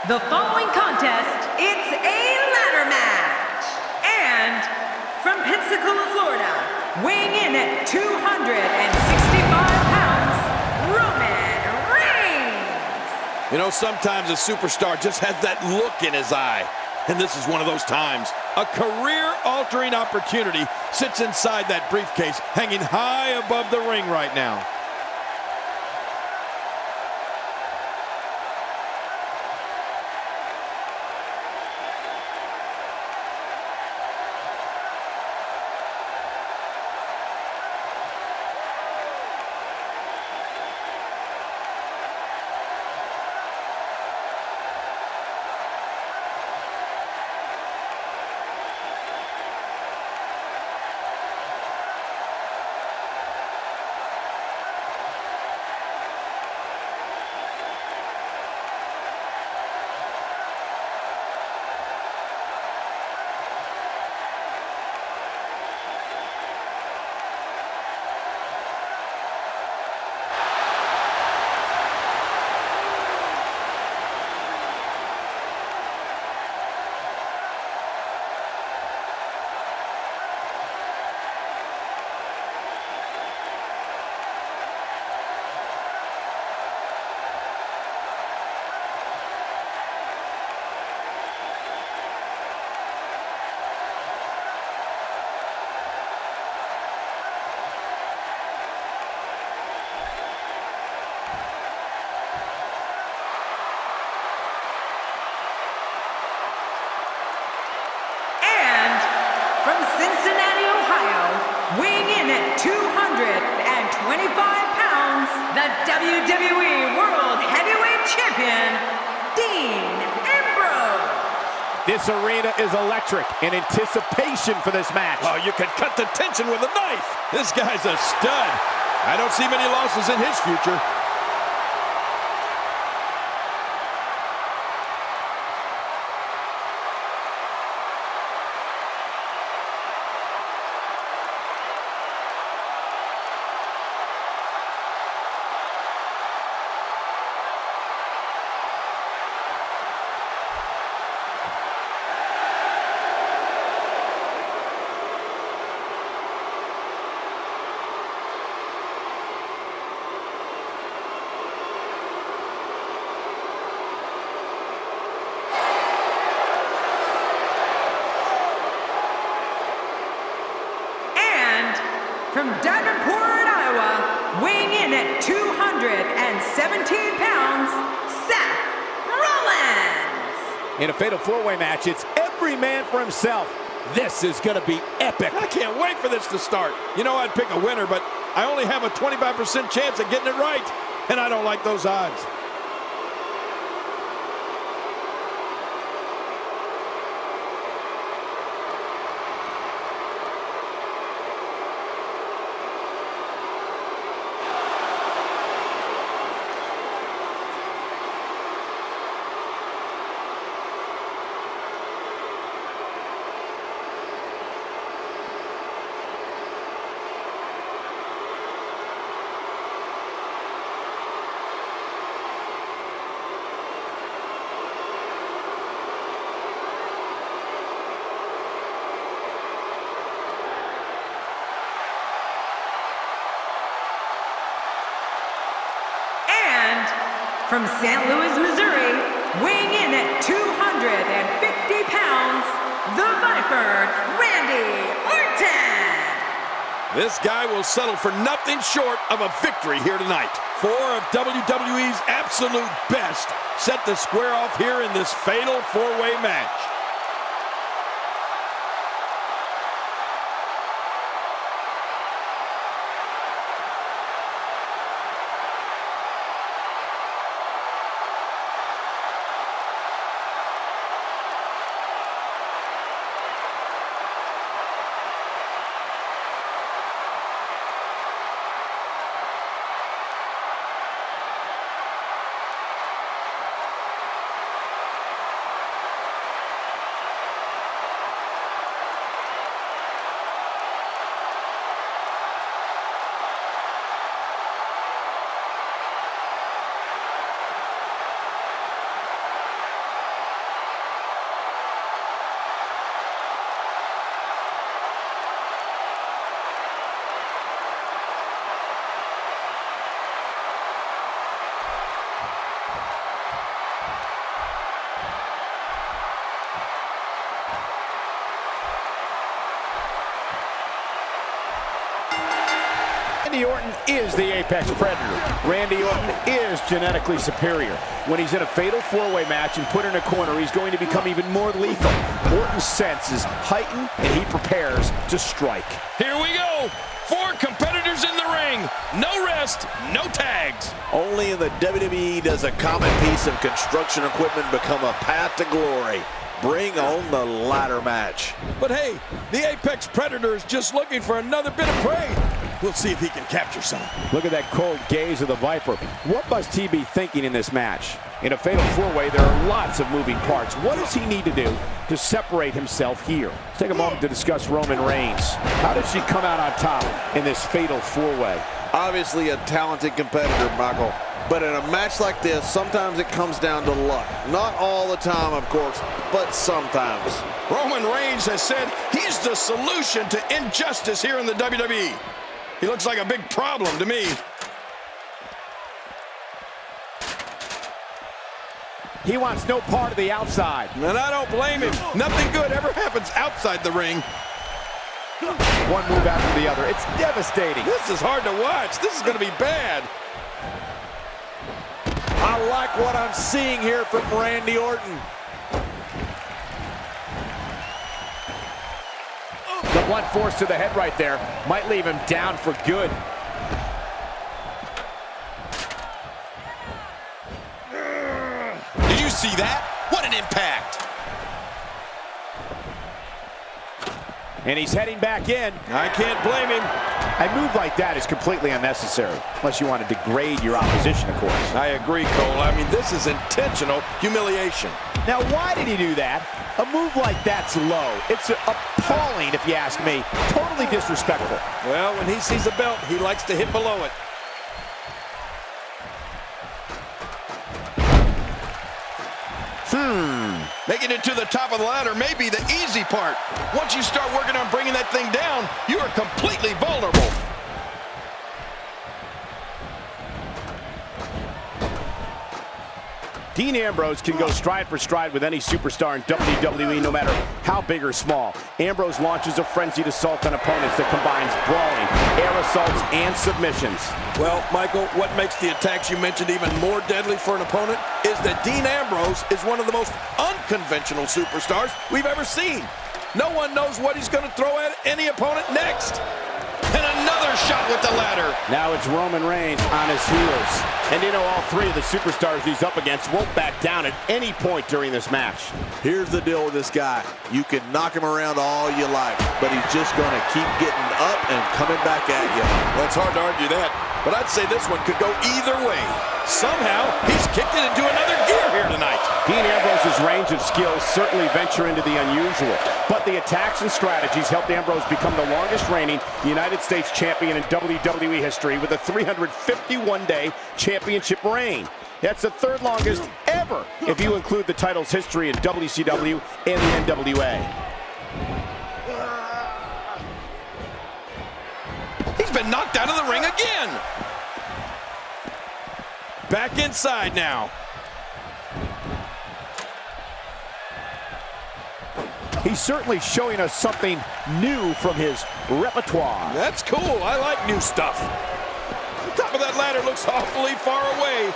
The following contest, it's a ladder match. And from Pensacola, Florida, weighing in at 265 pounds, Roman Reigns. You know, sometimes a superstar just has that look in his eye. And this is one of those times. A career-altering opportunity sits inside that briefcase, hanging high above the ring right now. From Cincinnati, Ohio, weighing in at 225 pounds, the WWE World Heavyweight Champion, Dean Ambrose. This arena is electric in anticipation for this match. Oh, you can cut the tension with a knife. This guy's a stud. I don't see many losses in his future. From Davenport, Iowa, weighing in at 217 pounds, Seth Rollins. In a fatal four-way match, it's every man for himself. This is going to be epic. I can't wait for this to start. You know, I'd pick a winner, but I only have a 25% chance of getting it right, and I don't like those odds. From St. Louis, Missouri, weighing in at 250 pounds, the Viper, Randy Orton. This guy will settle for nothing short of a victory here tonight. Four of WWE's absolute best set to square off here in this fatal four-way match. Randy Orton is the apex predator. Randy Orton is genetically superior. When he's in a fatal four-way match and put in a corner, he's going to become even more lethal. Orton's senses heighten, and he prepares to strike. Here we go. 4 competitors in the ring. No rest, no tags. Only in the WWE does a common piece of construction equipment become a path to glory. Bring on the ladder match. But hey, the Apex Predator is just looking for another bit of prey. We'll see if he can capture some. Look at that cold gaze of the Viper. What must he be thinking in this match? In a fatal four-way, there are lots of moving parts. What does he need to do to separate himself here? Let's take a moment to discuss Roman Reigns. How does she come out on top in this fatal four-way? Obviously a talented competitor, Michael. But in a match like this, sometimes it comes down to luck. Not all the time, of course, but sometimes. Roman Reigns has said he's the solution to injustice here in the WWE. He looks like a big problem to me. He wants no part of the outside. And I don't blame him. Nothing good ever happens outside the ring. One move after the other. It's devastating. This is hard to watch. This is going to be bad. I like what I'm seeing here from Randy Orton. The blunt force to the head right there might leave him down for good. Did you see that? What an impact. And he's heading back in. I can't blame him. A move like that is completely unnecessary, unless you want to degrade your opposition, of course. I agree, Cole. I mean, this is intentional humiliation. Now, why did he do that? A move like that's low. It's appalling, if you ask me. Totally disrespectful. Well, when he sees a belt, he likes to hit below it. Making it to the top of the ladder may be the easy part. Once you start working on bringing that thing down, you are completely vulnerable. Dean Ambrose can go stride for stride with any superstar in WWE, no matter how big or small. Ambrose launches a frenzied assault on opponents that combines brawling, air assaults, and submissions. Well, Michael, what makes the attacks you mentioned even more deadly for an opponent is that Dean Ambrose is one of the most unconventional superstars we've ever seen. No one knows what he's going to throw at any opponent next. And another shot with the ladder. Now it's Roman Reigns on his heels. And you know, all 3 of the superstars he's up against won't back down at any point during this match. Here's the deal with this guy. You can knock him around all you like, but he's just going to keep getting up and coming back at you. Well, it's hard to argue that, but I'd say this one could go either way. Somehow, he's kicked it into another gear here tonight. Dean Ambrose's range of skills certainly venture into the unusual, but the attacks and strategies helped Ambrose become the longest reigning United States champion in WWE history with a 351-day championship reign. That's the 3rd longest ever if you include the title's history in WCW and the NWA. He's been knocked out of the ring again. Back inside now. He's certainly showing us something new from his repertoire. That's cool. I like new stuff. The top of that ladder looks awfully far away.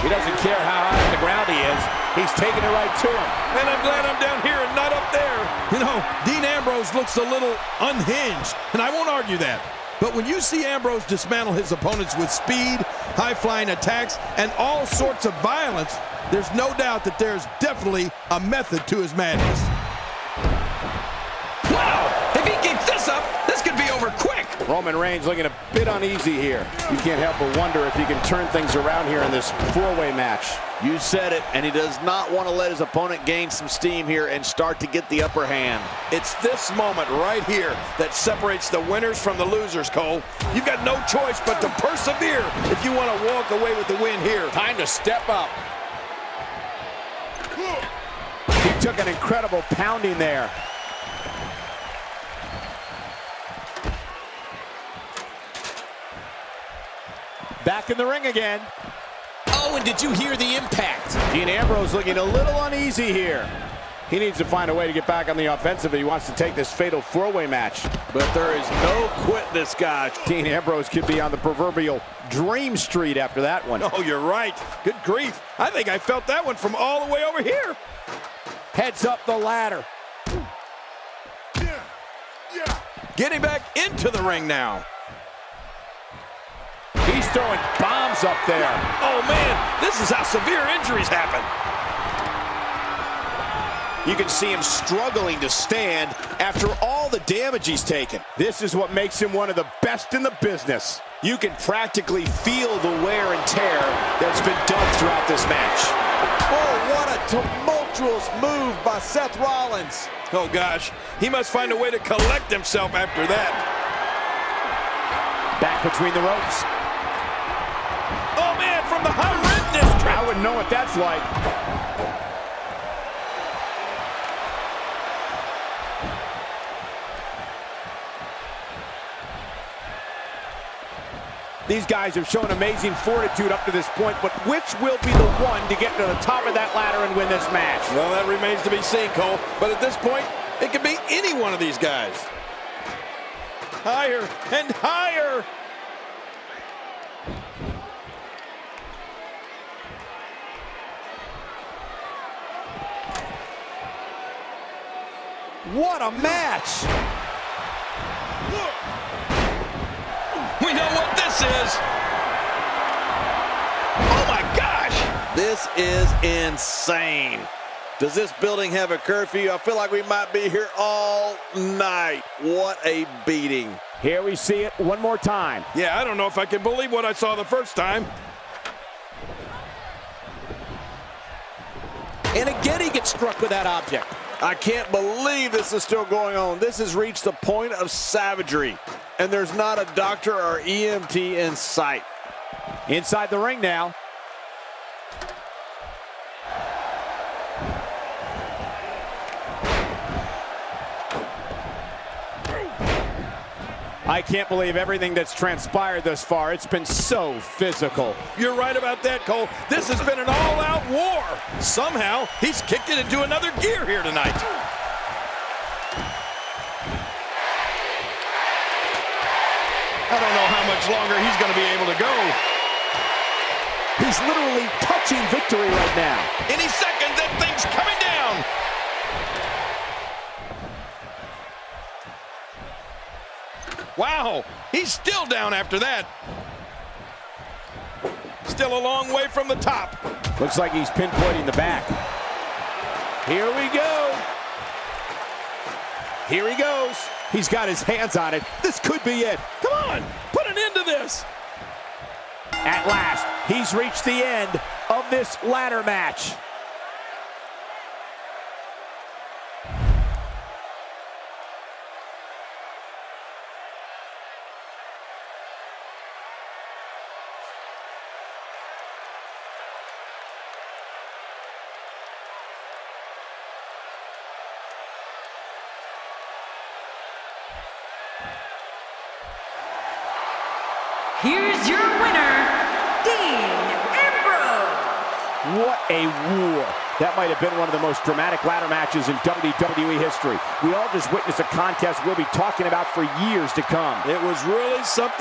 He doesn't care how high on the ground he is. He's taking it right to him. And I'm glad I'm down here and not up there. You know, Dean Ambrose looks a little unhinged, and I won't argue that. But when you see Ambrose dismantle his opponents with speed, high-flying attacks, and all sorts of violence, there's no doubt that there's definitely a method to his madness. Wow! If he keeps this up, this could be over quick. Roman Reigns looking a bit uneasy here. You can't help but wonder if he can turn things around here in this 4-way match. You said it, and he does not want to let his opponent gain some steam here and start to get the upper hand. It's this moment right here that separates the winners from the losers, Cole. You've got no choice but to persevere if you want to walk away with the win here. Time to step up. He took an incredible pounding there. Back in the ring again. Oh, and did you hear the impact? Dean Ambrose looking a little uneasy here. He needs to find a way to get back on the offensive if he wants to take this fatal four-way match. But there is no quit this guy. Dean Ambrose could be on the proverbial dream street after that one. Oh, you're right. Good grief. I think I felt that one from all the way over here. Heads up the ladder. Getting back into the ring now. He's throwing bombs up there. Oh, man, this is how severe injuries happen. You can see him struggling to stand after all the damage he's taken. This is what makes him one of the best in the business. You can practically feel the wear and tear that's been done throughout this match. Oh, what a tumultuous move by Seth Rollins. Oh, gosh, he must find a way to collect himself after that. Back between the ropes. Oh, man, from the high red district. I wouldn't know what that's like. These guys have shown amazing fortitude up to this point, but which will be the one to get to the top of that ladder and win this match? Well, that remains to be seen, Cole. But at this point, it could be any one of these guys. Higher and higher. What a match! We know what this is. Oh, my gosh. This is insane. Does this building have a curfew? I feel like we might be here all night. What a beating. Here we see it one more time. Yeah, I don't know if I can believe what I saw the first time. And again, he gets struck with that object. I can't believe this is still going on. This has reached the point of savagery, and there's not a doctor or EMT in sight. Inside the ring now. I can't believe everything that's transpired thus far. It's been so physical. You're right about that, Cole. This has been an all-out war. Somehow, he's kicked it into another gear here tonight. I don't know how much longer he's going to be able to go. He's literally touching victory right now. Any second, that thing's coming down. Wow, he's still down after that. Still a long way from the top. Looks like he's pinpointing the back. Here we go. Here he goes. He's got his hands on it. This could be it. Come on, put an end to this. At last, he's reached the end of this ladder match. Here's your winner, Dean Ambrose. What a war. That might have been one of the most dramatic ladder matches in WWE history. We all just witnessed a contest we'll be talking about for years to come. It was really something.